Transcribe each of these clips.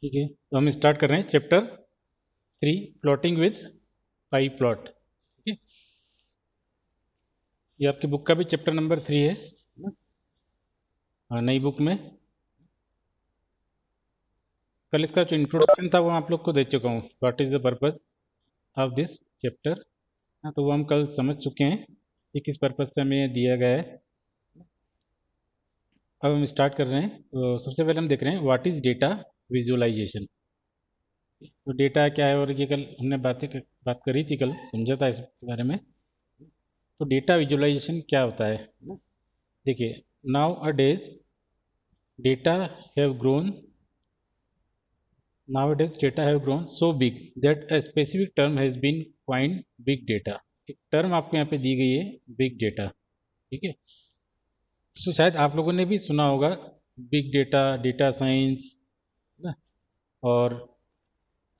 ठीक है, तो हम स्टार्ट कर रहे हैं chapter 3 plotting with pi plot. ठीक है, ये आपकी बुक का भी चैप्टर नंबर 3 है ना? हाँ, नई बुक में कल इसका जो इंट्रोडक्शन था वो आप लोग को दे चुका हूँ, what is the purpose of this chapter. हाँ, तो वो हम कल समझ चुके हैं कि किस पर्पस से हमें ये दिया गया है। अब हम स्टार्ट कर रहे हैं। तो सबसे पहले हम देख रहे हैं व्हाट इज़ डेटा विजुअलाइजेशन। तो डेटा क्या है, और ये कल हमने बात करी थी, कल समझा था इसके बारे में। तो डेटा विजुअलाइजेशन क्या होता है ना? देखिए, now a days data have grown nowadays data have grown so big that a specific term has been coined big data। एक टर्म आपको यहाँ पे दी गई है, बिग डेटा। ठीक है, तो शायद आप लोगों ने भी सुना होगा बिग डेटा, डेटा साइंस ना। और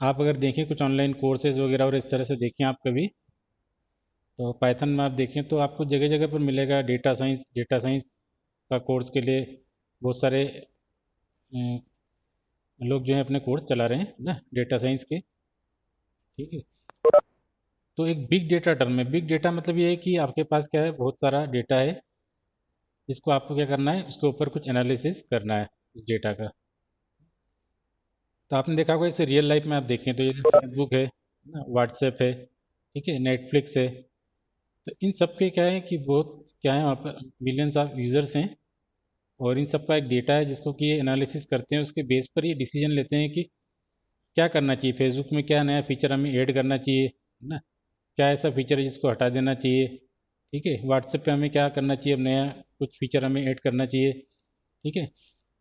आप अगर देखें कुछ ऑनलाइन कोर्सेज वगैरह और इस तरह से देखें आप कभी, तो पाइथन में आप देखें तो आपको जगह जगह पर मिलेगा डेटा साइंस का कोर्स के लिए बहुत सारे लोग जो है अपने कोर्स चला रहे हैं ना, डेटा साइंस के। ठीक है, तो एक बिग डेटा टर्म है। बिग डेटा मतलब ये है कि आपके पास क्या है, बहुत सारा डेटा है, इसको आपको क्या करना है, उसके ऊपर कुछ एनालिसिस करना है उस डेटा का। तो आपने देखा होगा इसे रियल लाइफ में आप देखें तो ये फेसबुक है ना, व्हाट्सएप है, ठीक है, नेटफ्लिक्स है। तो इन सब के क्या है कि बहुत क्या है, वहाँ पर मिलियंस ऑफ यूज़र्स हैं, और इन सब का एक डेटा है जिसको कि ये एनालिसिस करते हैं। उसके बेस पर ये डिसीजन लेते हैं कि क्या करना चाहिए, फेसबुक में क्या नया फीचर हमें ऐड करना चाहिए, है ना, क्या ऐसा फीचर है जिसको हटा देना चाहिए। ठीक है, व्हाट्सएप पे हमें क्या करना चाहिए, अब नया कुछ फीचर हमें ऐड करना चाहिए। ठीक है,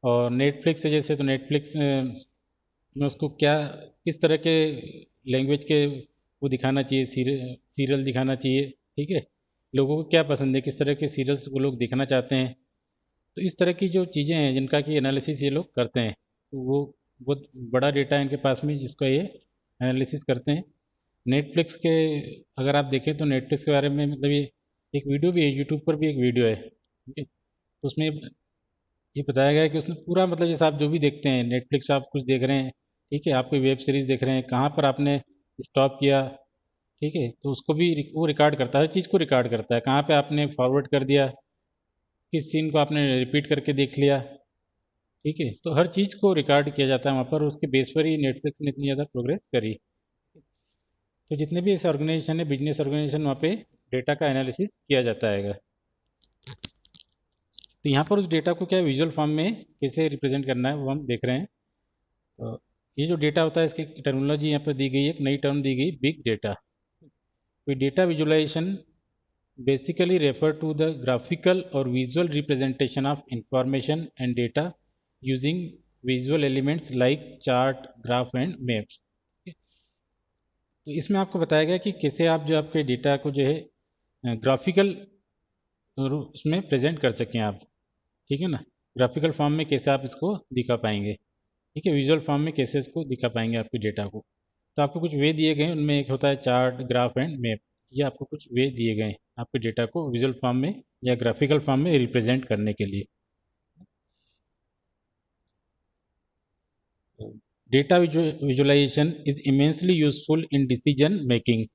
और नेटफ्लिक्स है जैसे, तो नेटफ्लिक्स में उसको क्या, किस तरह के लैंग्वेज के वो दिखाना चाहिए, सीरियल दिखाना चाहिए। ठीक है, लोगों को क्या पसंद है, किस तरह के सीरियल्स वो लोग देखना चाहते हैं। तो इस तरह की जो चीज़ें हैं जिनका कि एनालिसिस ये लोग करते हैं, तो वो बहुत बड़ा डेटा है इनके पास में जिसका ये एनालिसिस करते हैं। नेटफ्लिक्स के अगर आप देखें तो नेटफ्लिक्स के बारे में मतलब ये एक वीडियो भी है, यूट्यूब पर भी एक वीडियो है। ठीक है, तो उसमें ये बताया गया है कि उसने पूरा मतलब जैसे आप जो भी देखते हैं नेटफ्लिक्स, आप कुछ देख रहे हैं, ठीक है, आप कोई वेब सीरीज़ देख रहे हैं, कहाँ पर आपने स्टॉप किया, ठीक है, तो उसको भी वो रिकॉर्ड करता है, हर चीज़ को रिकॉर्ड करता है, कहाँ पे आपने फॉरवर्ड कर दिया, किस सीन को आपने रिपीट करके देख लिया। ठीक है, तो हर चीज़ को रिकॉर्ड किया जाता है वहाँ पर, उसके बेस पर ही नेटफ्लिक्स ने इतनी ज़्यादा प्रोग्रेस करी। तो जितने भी ऐसे ऑर्गेनाइजेशन है, बिजनेस ऑर्गेनाइजेशन, वहाँ पे डेटा का एनालिसिस किया जाता है। तो यहाँ पर उस डेटा को क्या विजुअल फॉर्म में कैसे रिप्रेजेंट करना है वो हम देख रहे हैं। तो ये जो डेटा होता है इसकी टर्मिनोलॉजी यहाँ पर दी गई है, एक नई टर्म दी गई, बिग डेटा। तो data visualisation basically refer to the graphical और visual representation of information and data using visual elements like chart, graph and maps. तो इसमें आपको बताया गया कि कैसे आप जो आपके डेटा को जो है ग्राफिकल उसमें प्रेजेंट कर सकें आप। ठीक है ना, ग्राफिकल फॉर्म में कैसे आप इसको दिखा पाएंगे, ठीक है, विजुअल फॉर्म में कैसे इसको दिखा पाएंगे आपके डेटा को। तो आपको कुछ वे दिए गए हैं, उनमें एक होता है चार्ट, ग्राफ एंड मैप। ये आपको कुछ वे दिए गए हैं आपके डेटा को विजुअल फॉर्म में या ग्राफिकल फॉर्म में रिप्रेजेंट करने के लिए। Data visualisation is immensely useful in decision making.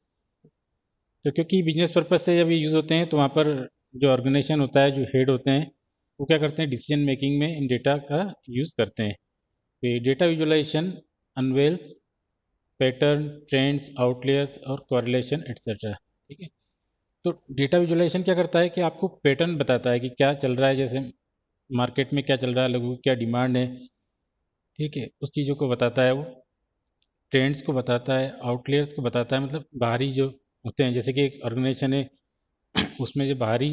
तो क्योंकि बिजनेस पर्पज से जब ये यूज़ होते हैं तो वहाँ पर जो ऑर्गेनाइजेशन होता है, जो हेड होते हैं, वो क्या करते हैं, डिसीजन मेकिंग में इन डेटा का यूज़ करते हैं। तो data visualisation unveils pattern, trends, outliers और कोरिलेशन एट्सेट्रा। ठीक है, तो डेटा विजुअलाइजेशन क्या करता है कि आपको पैटर्न बताता है कि क्या चल रहा है, जैसे मार्केट में क्या चल रहा है, लोगों की क्या डिमांड है। ठीक है, उस चीज़ों को बताता है वो, ट्रेंड्स को बताता है, आउटलेयर्स को बताता है, मतलब बाहरी जो होते हैं, जैसे कि एक ऑर्गेनाइजेशन है उसमें जो बाहरी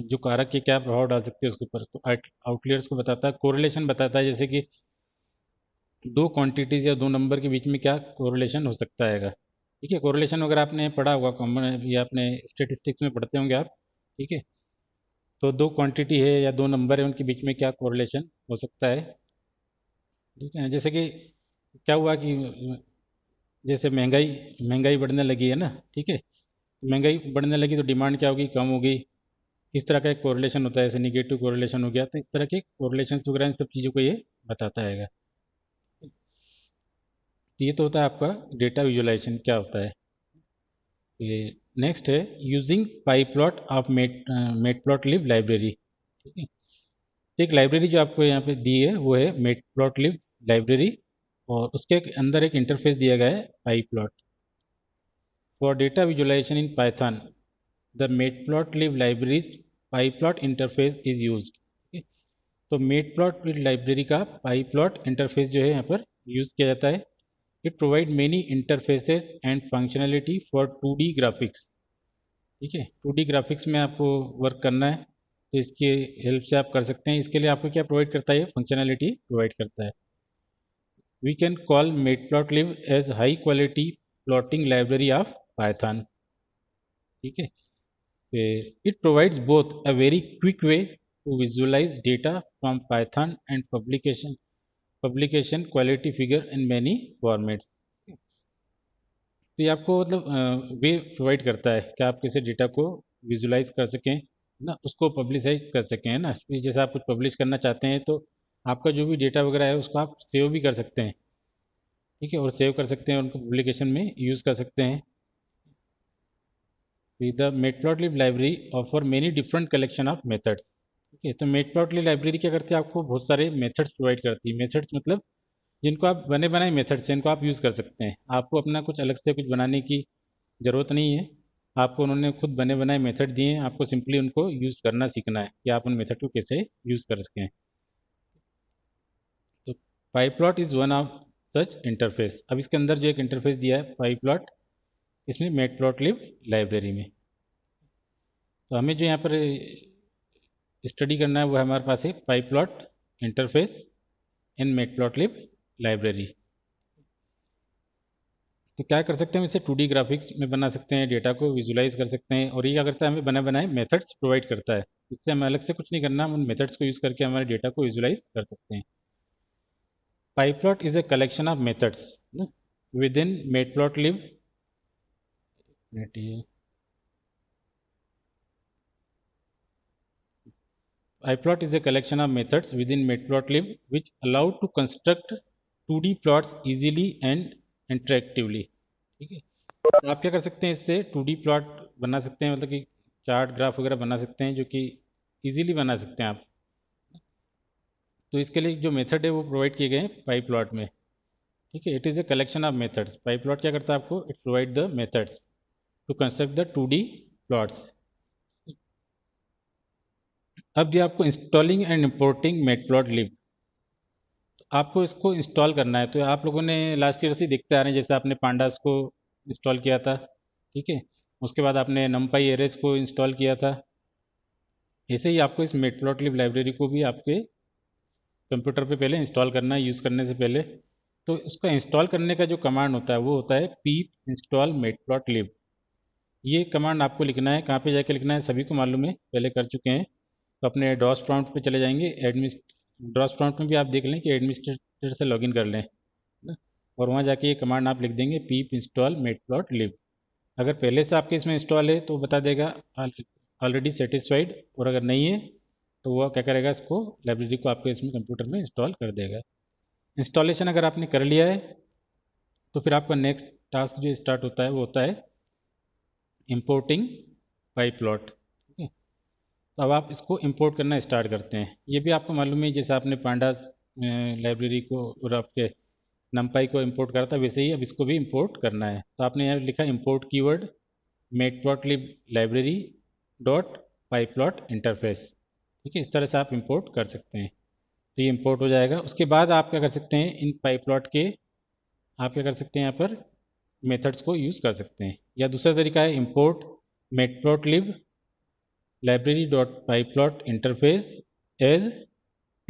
जो कारक के क्या प्रभाव डाल सकते हैं उसके ऊपर, तो आउटलेयर्स को बताता है। कोरिलेशन बताता है, जैसे कि दो क्वांटिटीज़ या दो नंबर के बीच में क्या कोरिलेशन हो सकता है। ठीक है, कोरिलेशन अगर आपने पढ़ा होगा कॉमन या अपने स्टेटिस्टिक्स में पढ़ते होंगे आप। ठीक है, तो दो क्वांटिटी है या दो नंबर है, उनके बीच में क्या कोरिलेशन हो सकता है। ठीक है, जैसे कि क्या हुआ कि जैसे महंगाई महंगाई बढ़ने लगी है ना, ठीक है, महंगाई बढ़ने लगी तो डिमांड क्या होगी, कम होगी। इस तरह का एक कोरिलेशन होता है, जैसे निगेटिव कोरिलेशन हो गया। तो इस तरह के कोरिलेशन वगैरह इन सब चीज़ों को ये बताता है। तो ये तो होता है आपका डेटा विजुअलाइजेशन क्या होता है। ये नेक्स्ट है using pyplot of Matplotlib library. ठीक है, तो एक लाइब्रेरी जो आपको यहाँ पे दी है वो है मेटप्लॉटलिब लाइब्रेरी, और उसके अंदर एक इंटरफेस दिया गया है pyplot. For data visualisation in Python the matplotlib libraries pyplot interface is used. तो मेटप्लॉटलिब लाइब्रेरी का पाईप्लॉट इंटरफेस जो है यहाँ पर यूज़ किया जाता है। It provide many interfaces and functionality for 2D graphics. ठीक है, 2D ग्राफिक्स में आपको वर्क करना है तो इसकी हेल्प से आप कर सकते हैं। इसके लिए आपको क्या प्रोवाइड करता है, फंक्शनैलिटी प्रोवाइड करता है। We can call matplotlib as high quality plotting library of Python. ठीक है, it provides both a very quick way to visualise data from Python and publication quality figure in many formats. तो ये आपको मतलब वे provide करता है कि आप कैसे डेटा को विजुलाइज कर सकें ना, उसको पब्लिसाइज कर सकें, है ना। फिर जैसे आप कुछ पब्लिश करना चाहते हैं तो आपका जो भी डेटा वगैरह है उसको आप सेव भी कर सकते हैं। ठीक है, और सेव कर सकते हैं, उनको पब्लिकेशन में यूज़ कर सकते हैं। The Matplotlib library offer many different collection of methods. ठीक है, तो मेटप्लॉटलिब लाइब्रेरी क्या करती है, आपको बहुत सारे मेथड्स प्रोवाइड करती है। मेथड्स मतलब जिनको आप बने बनाए मेथड्स हैं, इनको आप यूज़ कर सकते हैं। आपको अपना कुछ अलग से कुछ बनाने की ज़रूरत नहीं है। आपको उन्होंने खुद बने बनाए मेथड दिए हैं, आपको सिंपली उनको यूज़ करना सीखना है कि आप उन मेथड को कैसे यूज़ कर सकें। तो pyplot is one of such interface. अब इसके अंदर जो एक इंटरफेस दिया है पाईप्लॉट, इसमें मेटप्लॉटलिब लाइब्रेरी में, तो हमें जो यहाँ पर स्टडी करना है वो है हमारे पास एक पाईप्लॉट इंटरफेस इन मेटप्लॉटलिब लाइब्रेरी। तो क्या कर सकते हैं हम इसे 2D ग्राफिक्स में बना सकते हैं, डेटा को विजुलाइज कर सकते हैं, और ये क्या करता है हमें बने बनाए मेथड्स प्रोवाइड करता है। इससे हमें अलग से कुछ नहीं करना, हम उन मेथड्स को यूज़ करके हमारे डेटा को विजुलाइज कर सकते हैं। Pyplot is a collection of methods with in Matplotlib. PyPlot is a collection of methods within Matplotlib which allow to construct 2D plots easily and interactively। ठीक है, तो आप क्या कर सकते हैं, इससे 2D प्लॉट बना सकते हैं, मतलब कि चार्ट ग्राफ वगैरह बना सकते हैं जो कि इजीली बना सकते हैं आप। तो इसके लिए जो मेथड है वो प्रोवाइड किए गए हैं पाईप्लॉट में। ठीक है, it is a collection of methods. Pyplot क्या करता है आपको, it provide the methods to construct the 2D plots. अब दिया आपको इंस्टॉलिंग एंड इम्पोर्टिंग मैटप्लॉटलिब। आपको इसको इंस्टॉल करना है, तो आप लोगों ने लास्ट ईयर से देखते आ रहे हैं, जैसे आपने पांडास को इंस्टॉल किया था। ठीक है, उसके बाद आपने नमपाई एरेज को इंस्टॉल किया था। ऐसे ही आपको इस मैटप्लॉटलिब लाइब्रेरी को भी आपके कंप्यूटर पे पहले इंस्टॉल करना है, यूज़ करने से पहले। तो उसका इंस्टॉल करने का जो कमांड होता है वो होता है pip install matplotlib। ये कमांड आपको लिखना है, कहाँ पे जाके लिखना है सभी को मालूम है, पहले कर चुके हैं। तो अपने डॉस प्रॉम्प्ट पे चले जाएंगे, डॉस प्रॉम्प्ट में भी आप देख लें कि एडमिनिस्ट्रेटर से लॉगिन कर लें ना, और वहाँ जाके ये कमांड आप लिख देंगे pip install matplotlib। अगर पहले से आपके इसमें इंस्टॉल है तो बता देगा ऑलरेडी सेटिस्फाइड, और अगर नहीं है तो वो क्या करेगा, इसको लाइब्रेरी को आपके इसमें कंप्यूटर में इंस्टॉल कर देगा। इंस्टॉलेशन अगर आपने कर लिया है तो फिर आपका नेक्स्ट टास्क जो स्टार्ट होता है वो होता है इंपोर्टिंग पाईप्लॉट। ठीक है, तो अब आप इसको इंपोर्ट करना स्टार्ट करते हैं। ये भी आपको मालूम है, जैसे आपने पांडास लाइब्रेरी को और आपके नमपाई को इंपोर्ट करा था, वैसे ही अब इसको भी इंपोर्ट करना है। तो आपने यहाँ लिखा import keyword Matplotlib library dot pyplot interface. ठीक है, इस तरह से आप इंपोर्ट कर सकते हैं। तो ये इंपोर्ट हो जाएगा। उसके बाद आप क्या कर सकते हैं, इन पाईप्लॉट के आप क्या कर सकते हैं, यहाँ पर मेथड्स को यूज़ कर सकते हैं। या दूसरा तरीका है import matplotlib library dot pyplot interface as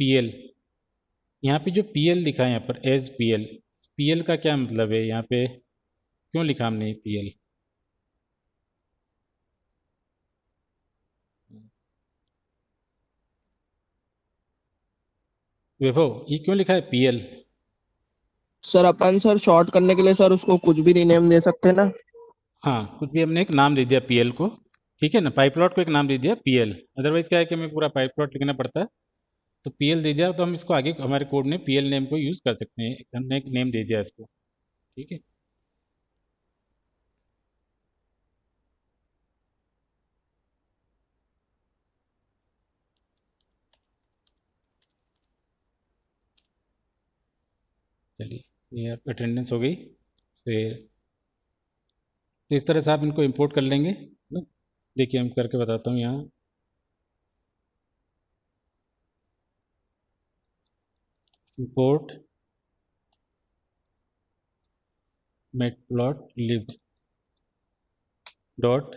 P. L पे जो पीएल लिखा है यहाँ पर एज पीएल, पीएल का क्या मतलब है, यहाँ पे क्यों लिखा हमने पीएल? वैभव, ये क्यों लिखा है पीएल? सर अपन सर शॉर्ट करने के लिए सर उसको कुछ भी रीनेम दे सकते हैं ना। हाँ, कुछ भी हमने एक नाम दे दिया पीएल को। ठीक है ना, पाईप्लॉट को एक नाम दे दिया पीएल। अदरवाइज क्या है कि हमें पूरा पाईप्लॉट लिखना पड़ता है। तो पीएल दे दिया तो हम इसको आगे हमारे कोड में पीएल नेम को यूज़ कर सकते हैं, हमने एक नेम दे दिया इसको। ठीक है। चलिए, ये आप अटेंडेंस हो गई। फिर तो इस तरह से आप इनको इंपोर्ट कर लेंगे ना। देखिए हम करके बताता हूँ यहाँ। इंपोर्ट मैटप्लॉटलिब डॉट,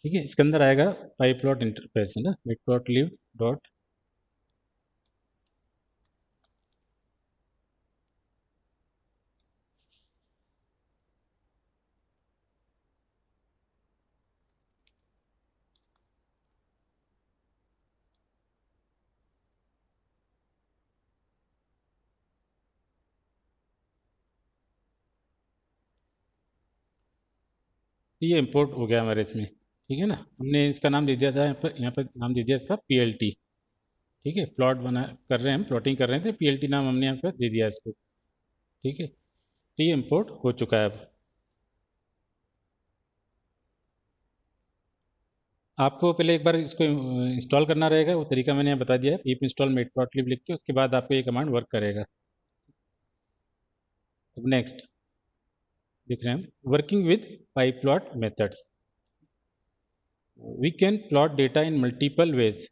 ठीक है, इसके अंदर आएगा पाईप्लॉट इंटरफेस है ना, मैटप्लॉटलिब डॉट। ये इंपोर्ट हो गया हमारे इसमें, ठीक है ना। हमने इसका नाम दे दिया था यहाँ पर नाम दे दिया इसका PLT। ठीक है, प्लॉट बना कर रहे हैं हम, प्लॉटिंग कर रहे थे, PLT नाम हमने यहाँ पर दे दिया इसको। ठीक है, तो ये इंपोर्ट हो चुका है अब। आपको पहले एक बार इसको इंस्टॉल करना रहेगा, वो तरीका मैंने यहाँ बता दिया है, pip इंस्टॉल मैटप्लॉटलिब लिख के, उसके बाद आपको ये कमांड वर्क करेगा। अब नेक्स्ट देख रहे हैं हम, working with pyplot methods. We can plot data in multiple ways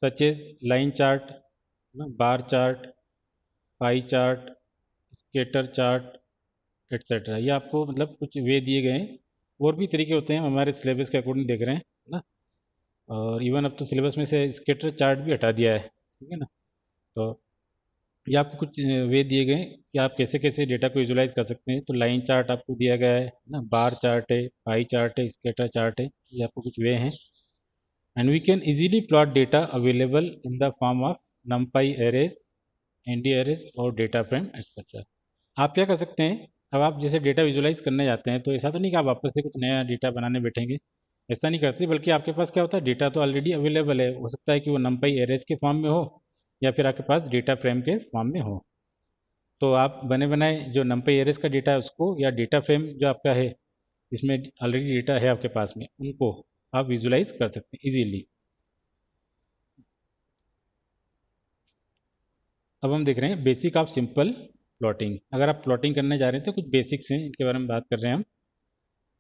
such as line chart, bar chart, pie chart, scatter chart, etcetera. ये आपको मतलब कुछ वे दिए गए हैं, और भी तरीके होते हैं, हम हमारे सिलेबस के अकॉर्डिंग देख रहे हैं ना। और इवन अब तो सिलेबस में से स्केटर चार्ट भी हटा दिया है, ठीक है ना। तो ये आपको कुछ वे दिए गए हैं कि आप कैसे कैसे डेटा को विजुलाइज कर सकते हैं। तो लाइन चार्ट आपको दिया गया है ना, बार चार्ट है, पाई चार्ट है, स्केटर चार्ट है, ये आपको कुछ वे हैं। And we can easily plot data available in the form of numpy arrays, nd arrays और डेटा फ्रेम एक्सेट्रा। आप क्या कर सकते हैं, अब आप जैसे डेटा विजुलाइज करने जाते हैं तो ऐसा तो नहीं कि आप वापस से कुछ नया डेटा बनाने बैठेंगे, ऐसा नहीं करते, बल्कि आपके पास क्या होता है, डेटा तो ऑलरेडी अवेलेबल है। हो सकता है कि वो numpy एरेज के फॉर्म में हो, या फिर आपके पास डेटा फ्रेम के फॉर्म में हो। तो आप बने बनाए जो numpy एरेज का डेटा है उसको, या डेटा फ्रेम जो आपका है इसमें ऑलरेडी डेटा है आपके पास में, उनको आप विजुलाइज कर सकते हैं इजीली। अब हम देख रहे हैं बेसिक ऑफ सिंपल प्लॉटिंग। अगर आप प्लॉटिंग करने जा रहे हैं तो कुछ बेसिक्स हैं, इनके बारे में बात कर रहे हैं हम।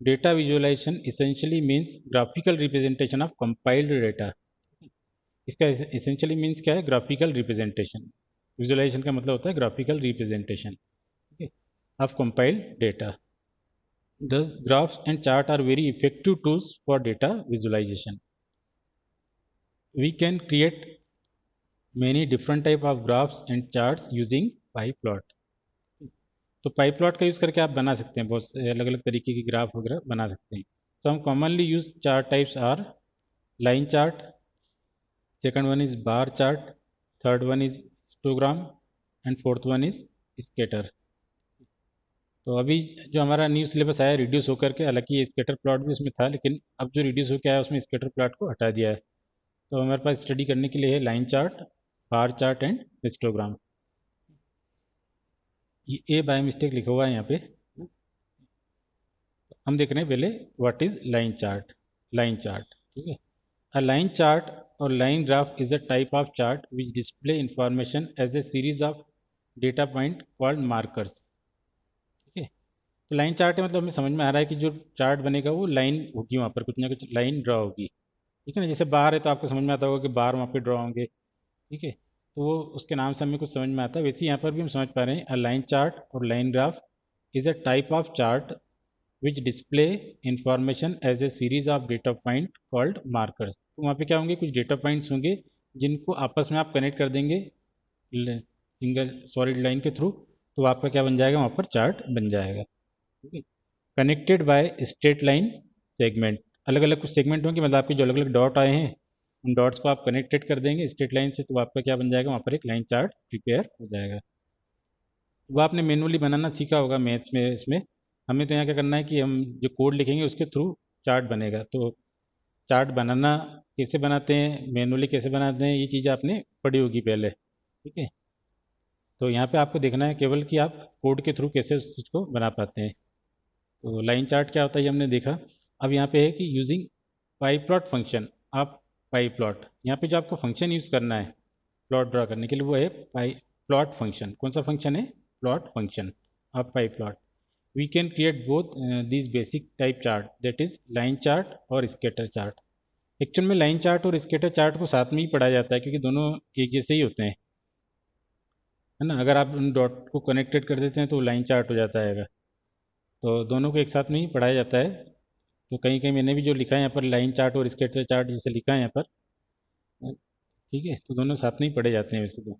Data visualisation essentially means graphical representation of compiled data. इसका इसेंशियली मीन्स क्या है, ग्राफिकल रिप्रेजेंटेशन। विजुअलाइजेशन का मतलब होता है ग्राफिकल रिप्रेजेंटेशन, ठीक है, of compiled data. Thus, graphs and chart are very effective tools for data visualization. We can create many different type of graphs and charts using PyPlot. तो PyPlot का use करके आप बना सकते हैं, बहुत से अलग अलग तरीके की ग्राफ वगैरह बना सकते हैं। Some commonly used chart types are line chart, second one is bar chart, third one is histogram, and fourth one is scatter. तो अभी जो हमारा न्यू सिलेबस आया रिड्यूस होकर के, हालांकि ये स्केटर प्लॉट भी उसमें था, लेकिन अब जो रिड्यूस होकर आया उसमें स्केटर प्लॉट को हटा दिया है। तो हमारे पास स्टडी करने के लिए है line chart, bar chart and histogram. ये ए बाय मिस्टेक लिखा हुआ है यहाँ पे। हम देख रहे हैं पहले what is line chart. Line chart, ठीक है, अ लाइन चार्ट और line graph is a type of chart which display information as a series of data point called markers. ठीक है, तो लाइन चार्ट है मतलब हमें समझ में आ रहा है कि जो चार्ट बनेगा वो लाइन होगी, वहाँ पर कुछ ना कुछ लाइन ड्रा होगी। ठीक है ना, जैसे बार है तो आपको समझ में आता होगा कि बार वहाँ पे ड्रा होंगे। ठीक है, तो वो उसके नाम से हमें कुछ समझ में आता है, वैसे ही यहाँ पर भी हम समझ पा रहे हैं, अ लाइन चार्ट और line graph is a type of chart which display information as a series of data point called markers. तो वहाँ पे क्या होंगे, कुछ डेटा पॉइंट्स होंगे जिनको आपस में आप कनेक्ट कर देंगे सिंगल सॉलिड लाइन के थ्रू, तो आपका क्या बन जाएगा, वहाँ पर चार्ट बन जाएगा। ठीक है, connected by straight line segment. अलग अलग कुछ सेगमेंट होंगे, मतलब आपके जो अलग अलग डॉट आए हैं उन डॉट्स को आप कनेक्टेड कर देंगे स्ट्रेट लाइन से, तो आपका क्या बन जाएगा, वहाँ पर एक लाइन चार्ट प्रिपेयर हो जाएगा। वो आपने मैनुअली बनाना सीखा होगा मैथ्स में, इसमें हमें तो यहाँ क्या करना है कि हम जो कोड लिखेंगे उसके थ्रू चार्ट बनेगा। तो चार्ट बनाना कैसे बनाते हैं, मैनुअली कैसे बनाते हैं, ये चीज़ आपने पढ़ी होगी पहले। ठीक है, तो यहाँ पे आपको देखना है केवल कि आप कोड के थ्रू कैसे उस चीज़ को बना पाते हैं। तो लाइन चार्ट क्या होता है ये हमने देखा। अब यहाँ पे है कि यूजिंग पाई प्लॉट फंक्शन। आप पाई प्लॉट, यहाँ पे जो आपको फंक्शन यूज़ करना है प्लॉट ड्रा करने के लिए वो है पाई प्लॉट फंक्शन। कौन सा फंक्शन है? Plot function. आप pyplot we can create both this basic type chart, that is line chart और स्केटर चार्ट। एक्चुअल में लाइन चार्ट और स्केटर चार्ट को साथ में ही पढ़ा जाता है क्योंकि दोनों एक जैसे ही होते हैं, है ना। अगर आप उन डॉट को कनेक्टेड कर देते हैं तो लाइन चार्ट हो जाता है। तो दोनों को एक साथ में ही पढ़ाया जाता है। तो कहीं कहीं मैंने भी जो लिखा है यहाँ पर लाइन चार्ट और स्केटर चार्ट जैसे लिखा है यहाँ पर, ठीक है, तो दोनों साथ में ही पढ़े जाते हैं वैसे तो।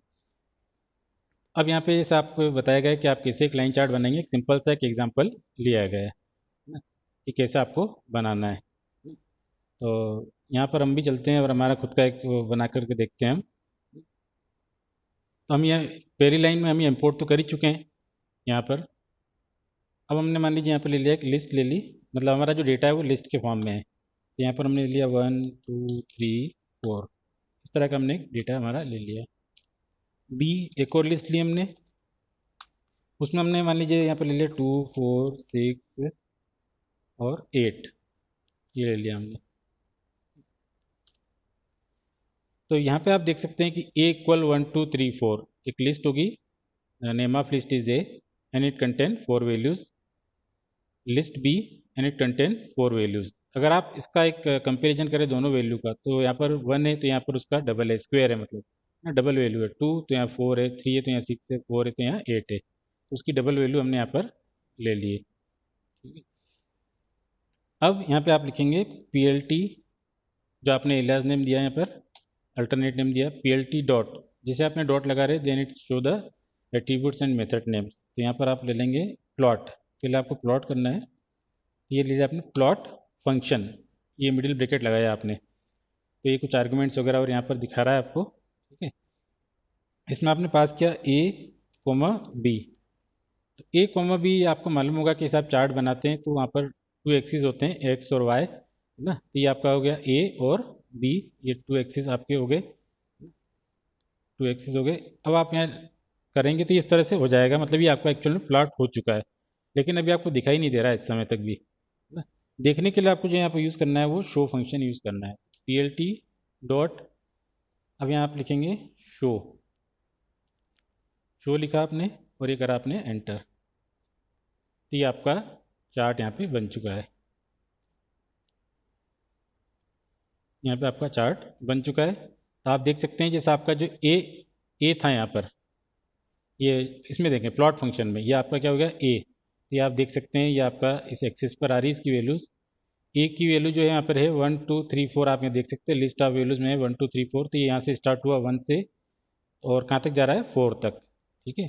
अब यहाँ पे जैसे आपको बताया गया है कि आप कैसे एक लाइन चार्ट बनाएंगे, एक सिंपल सा एक एग्जांपल लिया गया है ना, कि कैसे आपको बनाना है। तो यहाँ पर हम भी चलते हैं और हमारा खुद का एक वो बना करके देखते हैं हम। तो हम यहाँ पहली लाइन में हम इंपोर्ट तो कर ही चुके हैं यहाँ पर। अब हमने मान लीजिए यहाँ पर ले लिया एक लिस्ट ले ली, मतलब हमारा जो डेटा है वो लिस्ट के फॉर्म में है। तो यहाँ पर हमने ले लिया 1 2 3 4, इस तरह का हमने डेटा हमारा ले लिया। बी, एक और लिस्ट ली हमने, उसमें हमने मान लीजिए यहाँ पर ले लिया 2 4 6 और 8, ये ले लिया हमने। तो यहाँ पे आप देख सकते हैं कि ए इक्वल 1 2 3 4 एक लिस्ट होगी। Name of list is A and it contain 4 values. List B and it contain 4 values. अगर आप इसका एक कंपैरिजन करें दोनों वैल्यू का, तो यहाँ पर 1 है तो यहाँ पर उसका डबल है, स्क्वायर है मतलब ना, डबल वैल्यू है। 2 तो यहाँ 4 है, 3 है तो यहाँ 6 है, 4 है तो यहाँ 8 है, तो उसकी डबल वैल्यू हमने यहाँ पर ले ली है, ठीक है। अब यहाँ पे आप लिखेंगे पी एल टी, जो आपने एलियास नेम दिया है यहाँ पर, अल्टरनेट नेम दिया पी एल टी डॉट, जैसे आपने डॉट लगा रहे then it show the attributes and method names. तो यहाँ पर आप ले लेंगे प्लॉट, पहले आपको प्लॉट करना है। ये लीजिए आपने प्लॉट फंक्शन, ये मिडिल ब्रैकेट लगाया आपने, तो ये कुछ आर्गुमेंट्स वगैरह और यहाँ पर दिखा रहा है आपको, ठीक है। इसमें आपने पास किया ए कोमा बी। तो ए कोमा बी आपको मालूम होगा कि आप चार्ट बनाते हैं तो वहाँ पर टू एक्सिस होते हैं, एक्स और वाई, है ना। तो ये आपका हो गया ए और बी, ये टू एक्सिस आपके हो गए, टू एक्सिस हो गए। अब आप यहाँ करेंगे तो इस तरह से हो जाएगा, मतलब ये आपका एक्चुअल में प्लॉट हो चुका है, लेकिन अभी आपको दिखाई नहीं दे रहा है इस समय तक भी, है ना। देखने के लिए आपको जो यहाँ पर यूज़ करना है वो शो फंक्शन यूज़ करना है, पी एल टी डॉट। अब यहाँ आप लिखेंगे शो, शो लिखा आपने और ये करा आपने एंटर, तो ये आपका चार्ट यहाँ पे बन चुका है। यहाँ पे आपका चार्ट बन चुका है। तो आप देख सकते हैं जैसे आपका जो ए था यहाँ पर, ये इसमें देखें प्लॉट फंक्शन में, ये आपका क्या हो गया ए। तो ये आप देख सकते हैं ये आपका इस एक्सिस पर आ रही है इसकी वैल्यूज़। ए की वैल्यू जो है यहाँ पर है 1 2 3 4, आप यहाँ देख सकते हैं लिस्ट ऑफ वैल्यूज़ में है 1 2 3 4। तो ये यहाँ से स्टार्ट हुआ 1 से और कहाँ तक जा रहा है 4 तक, ठीक है।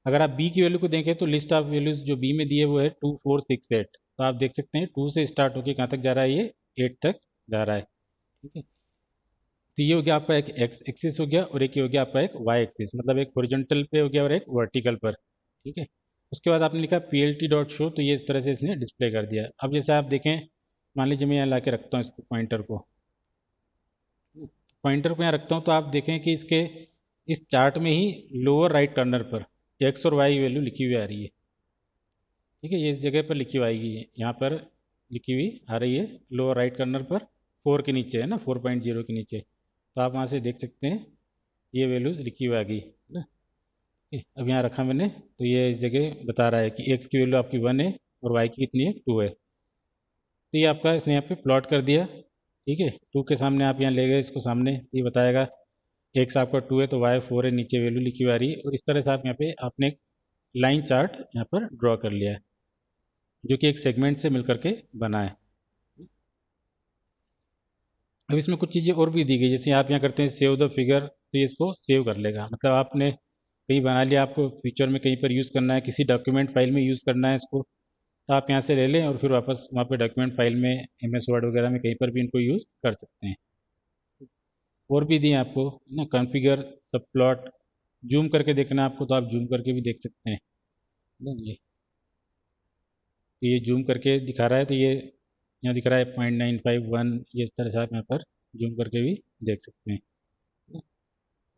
अगर आप बी की वैल्यू को देखें तो लिस्ट ऑफ वैल्यूज़ जो बी में दी है वो है 2 4 6 8। तो आप देख सकते हैं 2 से स्टार्ट होकर कहाँ तक जा रहा है, ये 8 तक जा रहा है, ठीक है। तो ये हो गया आपका एक एक्स एक्सिस हो गया और एक ये हो गया आपका एक वाई एक्सिस, मतलब एक हॉरिजॉन्टल पे हो गया और एक वर्टिकल पर, ठीक है। उसके बाद आपने लिखा P L T dot show, तो ये इस तरह से इसने डिस्प्ले कर दिया। अब जैसे आप देखें, मान लीजिए मैं यहाँ ला के रखता हूँ इसको, पॉइंटर को यहाँ रखता हूँ, तो आप देखें कि इसके इस चार्ट में ही लोअर राइट कॉर्नर पर एक्स और वाई वैल्यू लिखी हुई आ रही है, ठीक है। ये इस जगह पर लिखी हुई आएगी, यहाँ पर लिखी हुई आ रही है लोअर राइट कॉर्नर पर, 4 के नीचे है ना, 4.0 के नीचे। तो आप वहाँ से देख सकते हैं ये वैल्यूज़ लिखी हुई आ गई, है ना। ठीक है, अब यहाँ रखा मैंने, तो ये इस जगह बता रहा है कि एक्स की वैल्यू आपकी 1 है और वाई की कितनी है 2 है। तो ये आपका इसने यहाँ पे प्लॉट कर दिया, ठीक है। 2 के सामने आप यहाँ ले गए इसको सामने, ये बताएगा एक्स आपका 2 है तो वाई 4 है, नीचे वैल्यू लिखी हुई आ रही है। और इस तरह से आप यहाँ पे आपने एक लाइन चार्ट यहाँ पर ड्रॉ कर लिया है, जो कि एक सेगमेंट से मिल करके बना है। अब इसमें कुछ चीज़ें और भी दी गई, जैसे आप यहाँ करते हैं सेव द फिगर, तो ये इसको सेव कर लेगा। मतलब आपने कहीं बना लिया, आपको फ्यूचर में कहीं पर यूज़ करना है, किसी डॉक्यूमेंट फाइल में यूज़ करना है इसको, तो आप यहाँ से ले लें और फिर वापस वहाँ पे डॉक्यूमेंट फाइल में एम एस वर्ड वगैरह में कहीं पर भी इनको यूज़ कर सकते हैं। और भी दिए आपको ना, कॉन्फ़िगर, सब प्लॉट, जूम करके देखना है आपको तो आप जूम करके भी देख सकते हैं ना। ये जूम करके दिखा रहा है, तो ये यहाँ दिख रहा है 0.951, ये इस तरह से आप यहाँ पर जूम करके भी देख सकते हैं।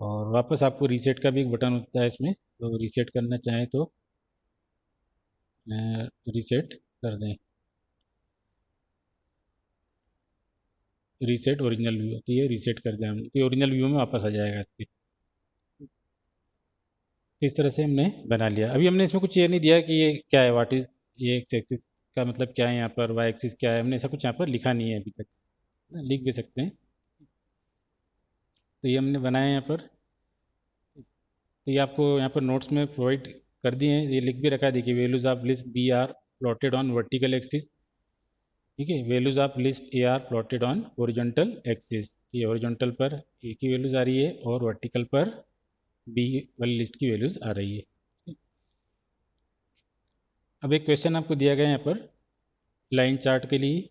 और वापस आपको रीसेट का भी एक बटन होता है इसमें, तो रीसेट करना चाहें तो रीसेट कर दें, रीसेट ओरिजिनल व्यू, तो ये रीसेट कर दें हम, तो ओरिजिनल व्यू में वापस आ जाएगा इसके। तो इस तरह से हमने बना लिया। अभी हमने इसमें कुछ ये नहीं दिया कि ये क्या है, व्हाट इज़, ये एक्स एक्सिस का मतलब क्या है, यहाँ पर वाई एक्सिस क्या है, हमने ऐसा कुछ यहाँ पर लिखा नहीं है अभी तक, लिख भी सकते हैं। तो ये हमने बनाया है यहाँ पर। तो ये आपको यहाँ पर नोट्स में प्रोवाइड कर दिए हैं, ये लिख भी रखा है, देखिए values of list B are plotted on vertical axis, ठीक है, values of list A are plotted on horizontal axis, ये ओरिजेंटल पर ए की वैल्यूज आ रही है और वर्टिकल पर बी वाली लिस्ट की वैल्यूज आ रही है। अब एक क्वेश्चन आपको दिया गया है यहाँ पर लाइन चार्ट के लिए,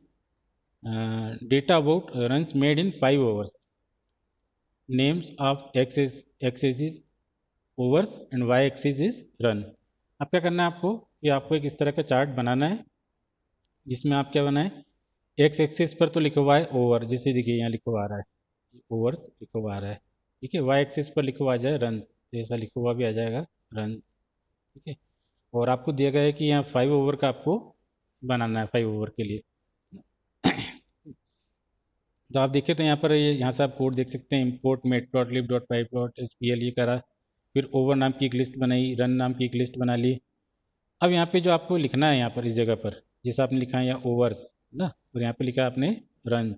data about runs made in 5 hours, names of axes overs and Y axis is run. अब क्या करना है आपको, कि आपको एक इस तरह का चार्ट बनाना है जिसमें आप क्या बनाएं, एक्स एक्सिस पर तो लिखा हुआ है ओवर, जैसे देखिए यहाँ लिखा हुआ आ रहा है ओवर्स लिखा हुआ आ रहा है, ठीक है, वाई एक्सिस पर लिखा हुआ आ जाए रन, जैसा लिखा हुआ भी आ जाएगा रन, ठीक है। और आपको दिया गया है कि यहाँ 5 ओवर का आपको बनाना है, 5 ओवर के लिए। तो आप देखिए तो यहाँ पर ये यहाँ से आप कोड देख सकते हैं, import mat dot lib dot pipe dot S P L ये करा, फिर ओवर नाम की एक लिस्ट बनाई, रन नाम की एक लिस्ट बना ली। अब यहाँ पे जो आपको लिखना है यहाँ पर इस जगह पर, जैसा आपने लिखा है यहाँ ओवर्स ना, और यहाँ पे लिखा है आपने रन,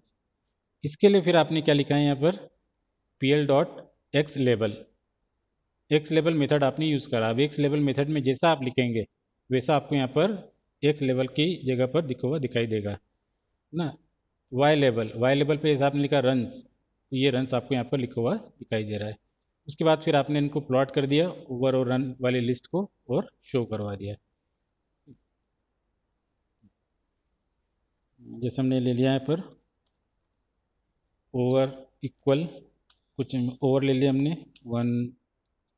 इसके लिए फिर आपने क्या लिखा है यहाँ पर, P L dot x label, x label method आपने यूज़ करा। अब एक्स लेबल मेथड में जैसा आप लिखेंगे वैसा आपको यहाँ पर एक्स लेबल की जगह पर लिखा हुआ दिखाई देगा ना। वाई लेवल पे जैसे आपने लिखा रन्स, तो ये रन्स आपको यहाँ पर लिखा हुआ दिखाई दे रहा है। उसके बाद फिर आपने इनको प्लॉट कर दिया ओवर और रन वाली लिस्ट को और शो करवा दिया। जैसे हमने ले लिया यहाँ पर ओवर इक्वल, कुछ ओवर ले लिया हमने 1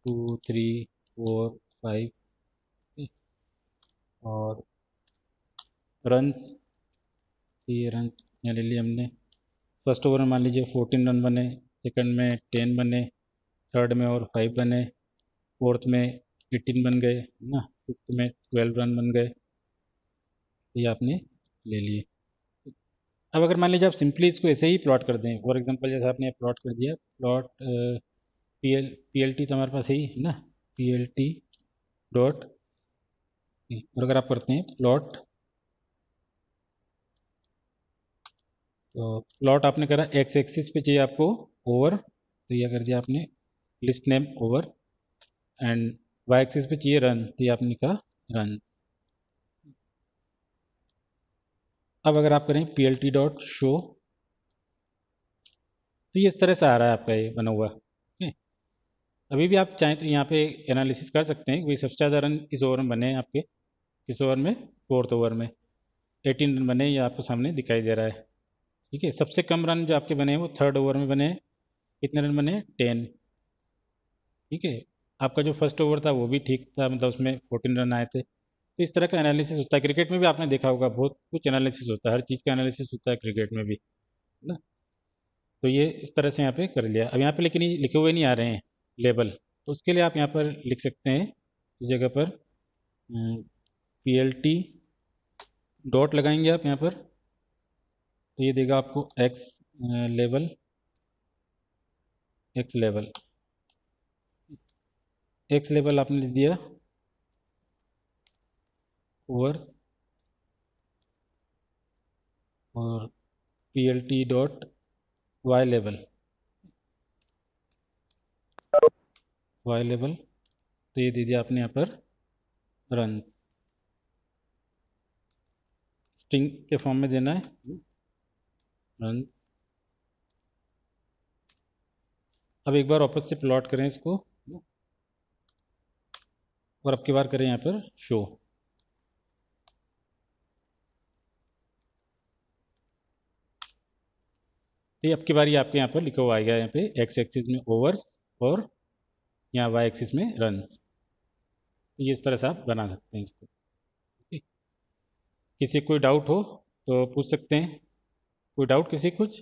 2 3 4 5, और रन्स, ये रन्स यहाँ ले लिए हमने। फर्स्ट ओवर में मान लीजिए 14 रन बने, सेकंड में 10 बने, थर्ड में और 5 बने, फोर्थ में 18 बन गए ना, फिफ्थ में 12 रन बन गए, ये आपने ले लिए। अब अगर मान लीजिए आप सिंपली इसको ऐसे ही प्लॉट कर दें, फॉर एग्जांपल जैसे आपने प्लॉट कर दिया, प्लॉट पी एल टी तो हमारे पास है ही है ना, पी एल टी डॉट, और अगर आप करते हैं प्लॉट, तो प्लॉट आपने करा एक्स एक्सिस पे चाहिए आपको ओवर, तो ये कर दिया आपने list name over, and Y axis पे चाहिए रन, तो ये आपने लिखा रन। अब अगर आप करें P L T dot show, तो ये इस तरह से आ रहा है आपका ये बना हुआ, ठीक है। अभी भी आप चाहें तो यहाँ पे एनालिसिस कर सकते हैं, वही सबसे ज़्यादा रन इस ओवर में बने हैं आपके, किस ओवर में, फोर्थ ओवर में 18 रन बने, ये आपको सामने दिखाई दे रहा है, ठीक है। सबसे कम रन जो आपके बने हैं वो थर्ड ओवर में बने हैं, कितने रन बने, 10, ठीक है। आपका जो फर्स्ट ओवर था वो भी ठीक था, मतलब उसमें 14 रन आए थे। तो इस तरह का एनालिसिस होता है, क्रिकेट में भी आपने देखा होगा बहुत कुछ एनालिसिस होता है, हर चीज़ का एनालिसिस होता है क्रिकेट में भी, है ना। तो ये इस तरह से यहाँ पे कर लिया। अब यहाँ पे लेकिन ये लिखे हुए नहीं आ रहे हैं लेबल, तो उसके लिए आप यहाँ पर लिख सकते हैं इस जगह पर पी एल टी डॉट लगाएंगे आप यहाँ पर, तो ये देगा आपको X level, X level, X level आपने लिख दिया ओवर, और P L T dot Y level, Y level, तो ये दे दिया आपने यहाँ पर रन, स्ट्रिंग के फॉर्म में देना है रन। अब एक बार वापस से प्लॉट करें इसको, और अब की बार करें यहाँ पर शो, तो ये अब की बारी आपके यहाँ पर लिखा हुआ आएगा, यहाँ पे एक्स एक्सिस में ओवर्स और यहाँ वाई एक्सिस में रन, तो ये इस तरह से आप बना सकते हैं इसको, ठीक है। किसी को कोई डाउट हो तो पूछ सकते हैं, कोई डाउट किसी कुछ,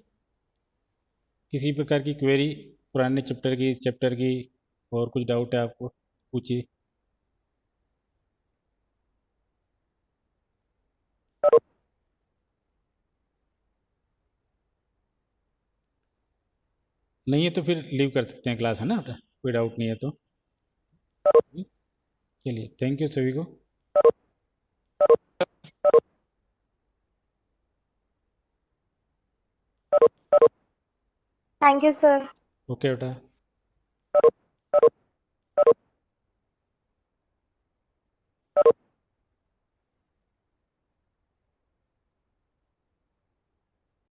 किसी प्रकार की क्वेरी पुराने चैप्टर की, इस चैप्टर की, और कुछ डाउट है आपको पूछिए। नहीं है तो फिर लीव कर सकते हैं क्लास, है ना बेटा, कोई डाउट नहीं है तो। चलिए, थैंक यू सभी को। Thank you sir. ओके बेटा।